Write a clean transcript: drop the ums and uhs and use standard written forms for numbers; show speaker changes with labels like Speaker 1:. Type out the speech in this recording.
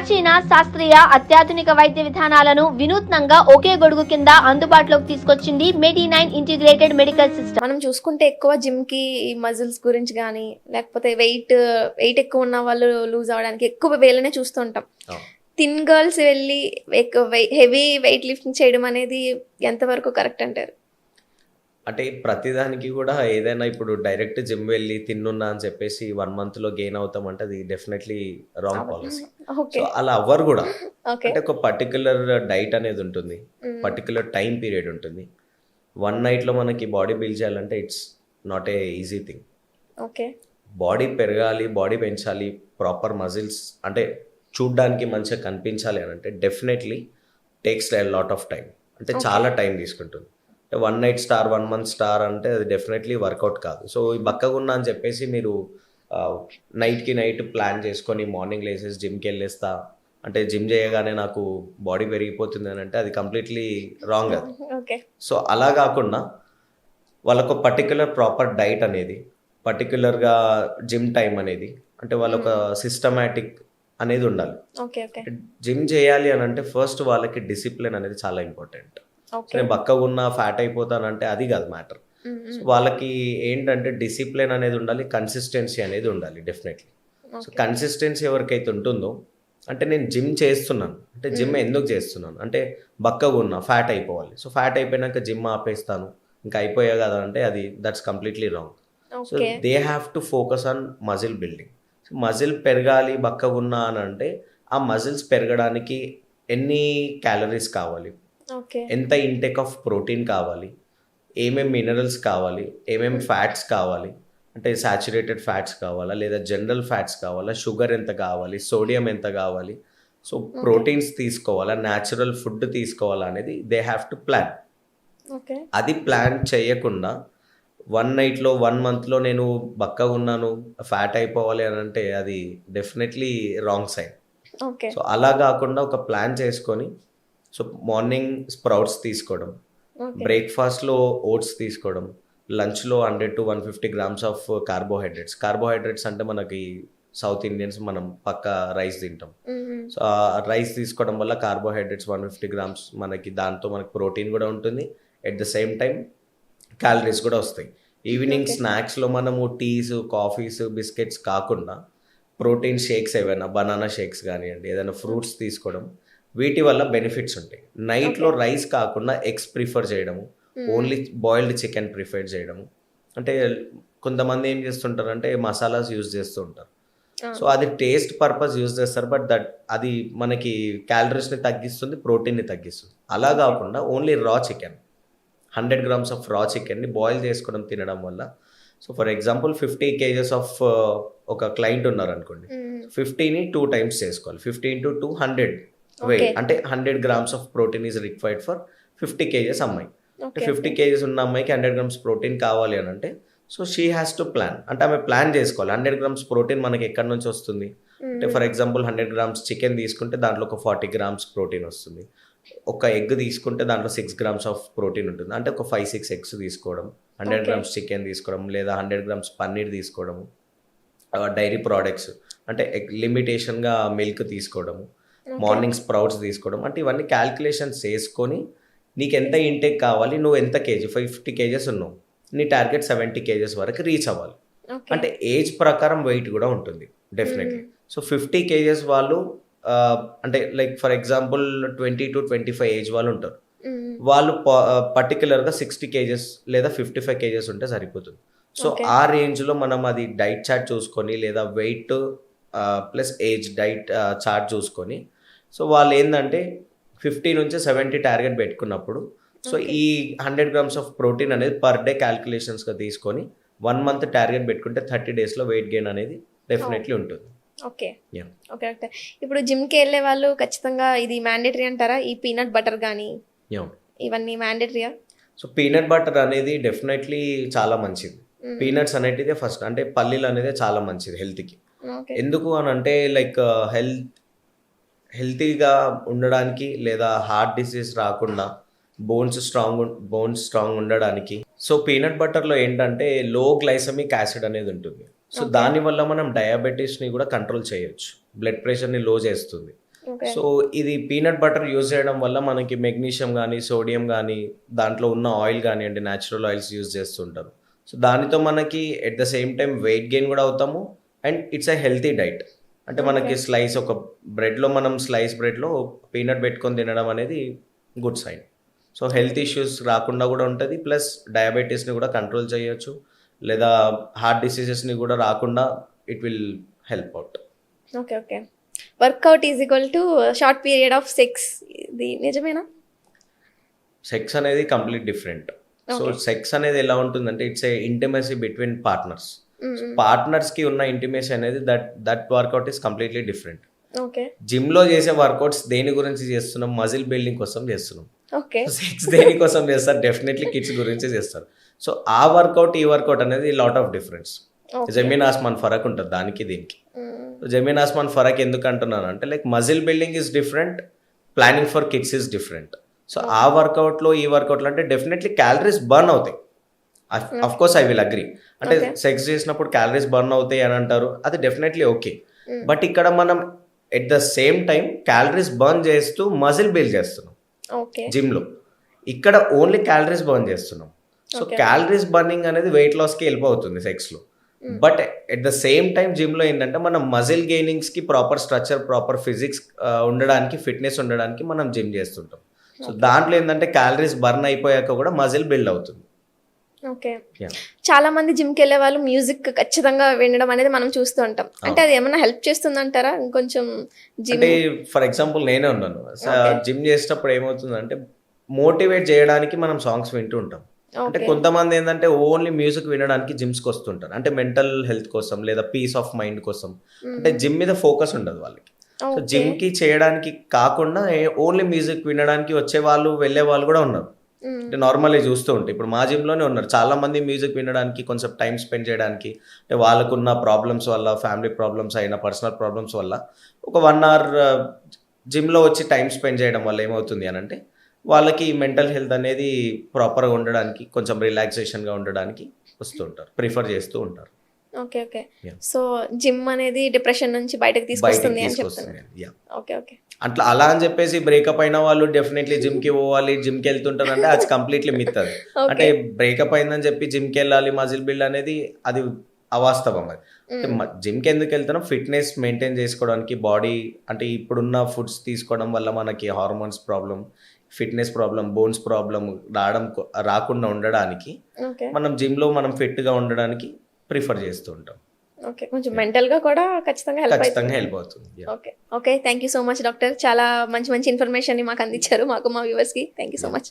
Speaker 1: ప్రాచీన శాస్త్రీయ అత్యాధునిక వైద్య విధానాలను వినూత్నంగా ఒకే గొడుగు కింద అందుబాటులోకి తీసుకొచ్చింది మెడి9 ఇంటిగ్రేటెడ్ మెడికల్ సిస్టమ్.
Speaker 2: మనం చూసుకుంటే ఎక్కువ జిమ్ కి మజిల్స్ గురించి కానీ లేకపోతే వెయిట్ ఎక్కువ ఉన్న వాళ్ళు లూజ్ అవడానికి ఎక్కువ వేలనే చూస్తుంటాం. థిన్ గర్ల్స్ వెళ్ళి హెవీ వెయిట్ లిఫ్టింగ్ చేయడం అనేది ఎంతవరకు కరెక్ట్ అంటారు?
Speaker 3: అంటే ప్రతిదానికి కూడా ఏదైనా ఇప్పుడు డైరెక్ట్ జిమ్ వెళ్ళి తిన్నున్నా అని చెప్పేసి 1 monthలో గెయిన్ అవుతామంటే అది డెఫినెట్లీ రాంగ్ పాలసీ. సో అలా అవ్వరు కూడా. అంటే ఒక పర్టికులర్ డైట్ అనేది ఉంటుంది, పర్టికులర్ టైం పీరియడ్ ఉంటుంది. 1 nightలో మనకి బాడీ బిల్డ్ చేయాలంటే it's not a easy thing. Body పెరగాలి, బాడీ పెంచాలి, ప్రాపర్ మజిల్స్ అంటే చూడ్డానికి మంచిగా కనిపించాలి అని అంటే definitely takes a lot of time. అంటే చాలా టైం తీసుకుంటుంది. 1 night స్టార్ 1 month స్టార్ అంటే అది డెఫినెట్లీ వర్కౌట్ కాదు. సో ఈ బక్కగా ఉన్నా అని చెప్పేసి మీరు నైట్కి నైట్ ప్లాన్ చేసుకొని మార్నింగ్ లేసేసి జిమ్కి వెళ్ళేస్తా అంటే జిమ్ చేయగానే నాకు బాడీ పెరిగిపోతుంది అని అంటే అది కంప్లీట్లీ రాంగ్ అది. సో అలా కాకుండా వాళ్ళకు పర్టికులర్ ప్రాపర్ డైట్ అనేది, పర్టికులర్గా జిమ్ టైం అనేది, అంటే వాళ్ళొక సిస్టమాటిక్ అనేది ఉండాలి. జిమ్ చేయాలి అని అంటే ఫస్ట్ వాళ్ళకి డిసిప్లిన్ అనేది చాలా ఇంపార్టెంట్. నేను బక్కగా ఉన్నా ఫ్యాట్ అయిపోతానంటే అది కాదు మ్యాటర్. సో వాళ్ళకి ఏంటంటే డిసిప్లిన్ అనేది ఉండాలి, కన్సిస్టెన్సీ అనేది ఉండాలి డెఫినెట్లీ. సో కన్సిస్టెన్సీ ఎవరికైతే ఉంటుందో అంటే నేను జిమ్ చేస్తున్నాను అంటే జిమ్ ఎందుకు చేస్తున్నాను అంటే బక్కగా ఉన్నా ఫ్యాట్ అయిపోవాలి. సో ఫ్యాట్ అయిపోయినాక జిమ్ ఆపేస్తాను ఇంకా అయిపోయా కదా అంటే అది that's completely wrong. So they have to focus on muscle building. So muscle పెరగాలి బక్కగా ఉన్నా అని అంటే ఆ మజిల్స్ పెరగడానికి ఎన్ని క్యాలరీస్ కావాలి, ఎంత ఇంటేక్ ఆఫ్ ప్రోటీన్ కావాలి, ఏమేమి మినరల్స్ కావాలి, ఏమేమి ఫ్యాట్స్ కావాలి, అంటే సాచురేటెడ్ ఫ్యాట్స్ కావాలా లేదా జనరల్ ఫ్యాట్స్ కావాలా, షుగర్ ఎంత కావాలి, సోడియం ఎంత కావాలి, సో ప్రోటీన్స్ తీసుకోవాలా, న్యాచురల్ ఫుడ్ తీసుకోవాలా అనేది దే హ్యావ్ టు ప్లాన్. అది ప్లాన్ చేయకుండా 1 nightలో 1 monthలో నేను బక్కగా ఉన్నాను ఫ్యాట్ అయిపోవాలి అని అంటే అది డెఫినెట్లీ రాంగ్ సైన్. సో అలా కాకుండా ఒక ప్లాన్ చేసుకొని సో మార్నింగ్ స్ప్రౌట్స్ తీసుకోవడం, బ్రేక్ఫాస్ట్లో ఓట్స్ తీసుకోవడం, లంచ్లో 100 to 150 grams ఆఫ్ కార్బోహైడ్రేట్స్ అంటే మనకి సౌత్ ఇండియన్స్ మనం పక్క రైస్ తింటాం. సో ఆ రైస్ తీసుకోవడం వల్ల కార్బోహైడ్రేట్స్ 150 grams మనకి దాంతో మనకి ప్రోటీన్ కూడా ఉంటుంది, at the same time calories కూడా వస్తాయి. ఈవినింగ్ స్నాక్స్లో మనము టీస్, కాఫీస్, బిస్కెట్స్ కాకుండా ప్రోటీన్ షేక్స్ ఏవైనా బనానా షేక్స్ కానివ్వండి, ఏదైనా ఫ్రూట్స్ తీసుకోవడం, వీటి వల్ల బెనిఫిట్స్ ఉంటాయి. నైట్లో రైస్ కాకుండా ఎగ్స్ ప్రిఫర్ చేయడము, ఓన్లీ బాయిల్డ్ చికెన్ ప్రిఫర్ చేయడము. అంటే కొంతమంది ఏం చేస్తుంటారంటే మసాలాస్ యూజ్ చేస్తూ ఉంటారు. సో అది టేస్ట్ పర్పస్ యూజ్ చేస్తారు, బట్ అది మనకి క్యాలరీస్ని తగ్గిస్తుంది, ప్రోటీన్ని తగ్గిస్తుంది. అలా కాకుండా ఓన్లీ రా చికెన్ 100 grams ఆఫ్ రా చికెన్ని బాయిల్ చేసుకోవడం తినడం వల్ల so for example 50 kgs of ఒక క్లయింట్ ఉన్నారు అనుకోండి, 50ని 2 times చేసుకోవాలి. 50 into 2 100 వెయిట్ అంటే 100 grams of protein is required for 50 kgs అమ్మాయి. అంటే 50 kgs ఉన్న అమ్మాయికి 100 grams ప్రోటీన్ కావాలి అని అంటే so she has to plan. అంటే ఆమె ప్లాన్ చేసుకోవాలి 100 grams ప్రోటీన్ మనకి ఎక్కడి నుంచి వస్తుంది అంటే ఫర్ ఎగ్జాంపుల్ 100 grams చికెన్ తీసుకుంటే దాంట్లో ఒక 40 grams ప్రోటీన్ వస్తుంది. ఒక ఎగ్ తీసుకుంటే దాంట్లో 6 grams ఆఫ్ ప్రోటీన్ ఉంటుంది. అంటే ఒక 5-6 eggs తీసుకోవడం, 100 grams చికెన్ తీసుకోవడం లేదా 100 grams పన్నీర్ తీసుకోవడము, డైరీ ప్రోడక్ట్స్ అంటే లిమిటేషన్గా మిల్క్ తీసుకోవడము, మార్నింగ్ స్ప్రౌట్స్ తీసుకోవడం, అంటే ఇవన్నీ క్యాల్కులేషన్స్ చేసుకొని నీకు ఎంత ఇంటేక్ కావాలి, నువ్వు ఎంత కేజీ 50 kgs ఉన్నావు, నీ టార్గెట్ 70 kgs వరకు రీచ్ అవ్వాలి. అంటే ఏజ్ ప్రకారం వెయిట్ కూడా ఉంటుంది డెఫినెట్లీ. సో 50 kgs వాళ్ళు అంటే like for example 20 to 25 age వాళ్ళు ఉంటారు, వాళ్ళు పర్టికులర్గా 60 kgs లేదా 55 kgs ఉంటే సరిపోతుంది. సో ఆ రేంజ్లో మనం అది డైట్ చార్ట్ చూసుకొని లేదా weight plus age diet chart చూసుకొని సో వాళ్ళు ఏంటంటే 50 నుంచి 70 టార్గెట్ పెట్టుకున్నప్పుడు సో ఈ 100 grams ఆఫ్ ప్రోటీన్ అనేది పర్ డే క్యాల్కులేషన్స్గా తీసుకొని 1 month టార్గెట్ పెట్టుకుంటే 30 daysలో వెయిట్ గెయిన్ అనేది డెఫినెట్లీ ఉంటుంది.
Speaker 2: ఓకే. ఇప్పుడు జిమ్కి వెళ్ళే వాళ్ళు ఖచ్చితంగా ఇది మ్యాండేటరీ అంటారా? ఈ పీనట్ బటర్ కానీ ఇవన్నీ మ్యాండేటరీయా?
Speaker 3: సో పీనట్ బటర్ అనేది డెఫినెట్లీ చాలా మంచిది. పీనట్స్ అనేటిదే ఫస్ట్ అంటే పల్లీలు అనేది చాలా మంచిది హెల్త్కి. ఎందుకు అని అంటే లైక్ హెల్తీగా ఉండడానికి లేదా హార్ట్ డిసీజ్ రాకుండా బోన్స్ స్ట్రాంగ్ ఉండడానికి సో పీనట్ బటర్లో ఏంటంటే లో గ్లైసమిక్ యాసిడ్ అనేది ఉంటుంది. సో దానివల్ల మనం డయాబెటీస్ని కూడా కంట్రోల్ చేయొచ్చు, బ్లడ్ ప్రెషర్ని లో చేస్తుంది.
Speaker 2: ఓకే.
Speaker 3: సో ఇది పీనట్ బటర్ యూజ్ చేయడం వల్ల మనకి మెగ్నీషియం కానీ, సోడియం కానీ, దాంట్లో ఉన్న ఆయిల్ కానివ్వండి, న్యాచురల్ ఆయిల్స్ యూజ్ చేస్తుంటారు. సో దానితో మనకి at the same time weight gain కూడా అవుతాము and it's a healthy diet. అంటే మనకి స్లైస్ ఒక బ్రెడ్లో మనం స్లైస్ బ్రెడ్లో పీనట్ పెట్టుకొని తినడం అనేది good sign. So health issues రాకుండా కూడా ఉంటుంది, ప్లస్ డయాబెటీస్ని కూడా కంట్రోల్ చేయొచ్చు, లేదా హార్ట్ డిసీజెస్ని కూడా రాకుండా it will help out.
Speaker 2: Okay. Okay. Work out is equal to short period of sex, ఇది నిజమేనా?
Speaker 3: సెక్స్ అనేది కంప్లీట్ డిఫరెంట్. సో సెక్స్ అనేది ఎలా ఉంటుందంటే it's a intimacy between partners. పార్ట్నర్స్కి ఉన్న ఇంటిమసీ అనేది that workout is completely different.
Speaker 2: Okay.
Speaker 3: జిమ్లో చేసే వర్కౌట్స్ దేని గురించి చేస్తున్నాం? మజిల్ బిల్డింగ్ కోసం చేస్తున్నాం.
Speaker 2: ఓకే.
Speaker 3: సెక్స్ దేనికోసం చేస్తారు? డెఫినెట్లీ కిడ్స్ గురించి చేస్తారు. సో ఆ వర్కౌట్ ఈ వర్కౌట్ అనేది లాట్ ఆఫ్ డిఫరెన్స్. జమీన్ ఆస్మాన్ ఫరక్ ఉంటుంది దానికి దీనికి. జమీన్ ఆస్మాన్ ఫరక్ ఎందుకు అంటున్నాను అంటే like muscle building is different, planning for kids is different. So ఆ వర్కౌట్లో ఈ వర్కౌట్లో అంటే డెఫినెట్లీ క్యాలరీస్ బర్న్ అవుతాయి. Of course I will agree. అంటే సెక్స్ చేసినప్పుడు క్యాలరీస్ బర్న్ అవుతాయి అని అంటారు, అది డెఫినెట్లీ ఓకే. బట్ ఇక్కడ మనం at the same time calories burn చేస్తూ మజిల్ బిల్డ్ చేస్తున్నాం జిమ్లో. ఇక్కడ ఓన్లీ క్యాలరీస్ బర్న్ చేస్తున్నాం. సో క్యాలరీస్ బర్నింగ్ అనేది వెయిట్ లాస్కి వెళ్ళిపోతుంది సెక్స్లో. But at the same time జిమ్లో ఏంటంటే మనం మజిల్ గెయినింగ్స్కి ప్రాపర్ స్ట్రక్చర్, ప్రాపర్ ఫిజిక్స్ ఉండడానికి, ఫిట్నెస్ ఉండడానికి మనం జిమ్ చేస్తుంటాం. సో దాంట్లో ఏంటంటే క్యాలరీస్ బర్న్ అయిపోయాక కూడా మజిల్ బిల్డ్ అవుతుంది.
Speaker 2: ఓకే. చాలా మంది జిమ్కి వెళ్ళే వాళ్ళు మ్యూజిక్ ఖచ్చితంగా వినడం అనేది మనం చూస్తూ ఉంటాం. అంటే అది ఏమైనా హెల్ప్ చేస్తుంది అంటారా? ఇంకొంచెం
Speaker 3: అంటే ఫర్ ఎగ్జాంపుల్ నేనే ఉన్నాను, జిమ్ చేసేటప్పుడు ఏమవుతుందంటే మోటివేట్ చేయడానికి మనం సాంగ్స్ వింటూ ఉంటాం. అంటే కొంతమంది ఏంటంటే ఓన్లీ మ్యూజిక్ వినడానికి జిమ్స్కి వస్తుంటారు, అంటే మెంటల్ హెల్త్ కోసం లేదా పీస్ ఆఫ్ మైండ్ కోసం. అంటే జిమ్ మీద ఫోకస్ ఉండదు వాళ్ళకి. సో జిమ్కి చేయడానికి కాకుండా ఓన్లీ మ్యూజిక్ వినడానికి వచ్చే వాళ్ళు, వెళ్ళే వాళ్ళు కూడా ఉన్నారు. అంటే నార్మల్గా చూస్తూ ఉంటే ఇప్పుడు మా జిమ్లోనే ఉన్నారు చాలా మంది మ్యూజిక్ వినడానికి, కొంచెం టైం స్పెండ్ చేయడానికి. అంటే వాళ్ళకున్న ప్రాబ్లమ్స్ వల్ల, ఫ్యామిలీ ప్రాబ్లమ్స్ అయినా, పర్సనల్ ప్రాబ్లమ్స్ వల్ల ఒక 1 hour జిమ్లో వచ్చి టైం స్పెండ్ చేయడం వల్ల ఏమవుతుంది అని అంటే వాళ్ళకి మెంటల్ హెల్త్ అనేది ప్రాపర్గా ఉండడానికి, కొంచెం రిలాక్సేషన్గా ఉండడానికి వస్తుంటారు, ప్రిఫర్ చేస్తూ ఉంటారు.
Speaker 2: ఓకే. ఓకే. సో జిమ్ అనేది డిప్రెషన్ నుంచి బయటకు తీసుకొస్తుంది అని చెప్తున్నారు. ఓకే. ఓకే.
Speaker 3: అట్లా అలా అని చెప్పేసి బ్రేకప్ అయిన వాళ్ళు డెఫినెట్లీ జిమ్కి పోవాలి, జిమ్కి వెళ్తుంటారు అంటే అది కంప్లీట్లీ మిత్. అది అంటే బ్రేకప్ అయిందని చెప్పి జిమ్కి వెళ్ళాలి, మజిల్ బిల్డ్ అనేది అది అవాస్తవం. అది జిమ్కి ఎందుకు వెళ్తున్నాం? ఫిట్నెస్ మెయింటైన్ చేసుకోవడానికి, బాడీ అంటే ఇప్పుడున్న ఫుడ్స్ తీసుకోవడం వల్ల మనకి hormones problem, fitness problem, bones problem రాకుండా ఉండడానికి మనం జిమ్లో మనం ఫిట్గా ఉండడానికి ప్రిఫర్ చేస్తూ ఉంటాం.
Speaker 2: ఓకే. కొంచెం మెంటల్గా కూడా ఖచ్చితంగా
Speaker 3: హెల్ప్ అవుతుంది.
Speaker 2: Okay. Okay. Thank you so much doctor. చాలా మంచి మంచి ఇన్ఫర్మేషన్ మాకు అందించారు, మాకు మా వ్యూవర్స్కి. Thank you so much.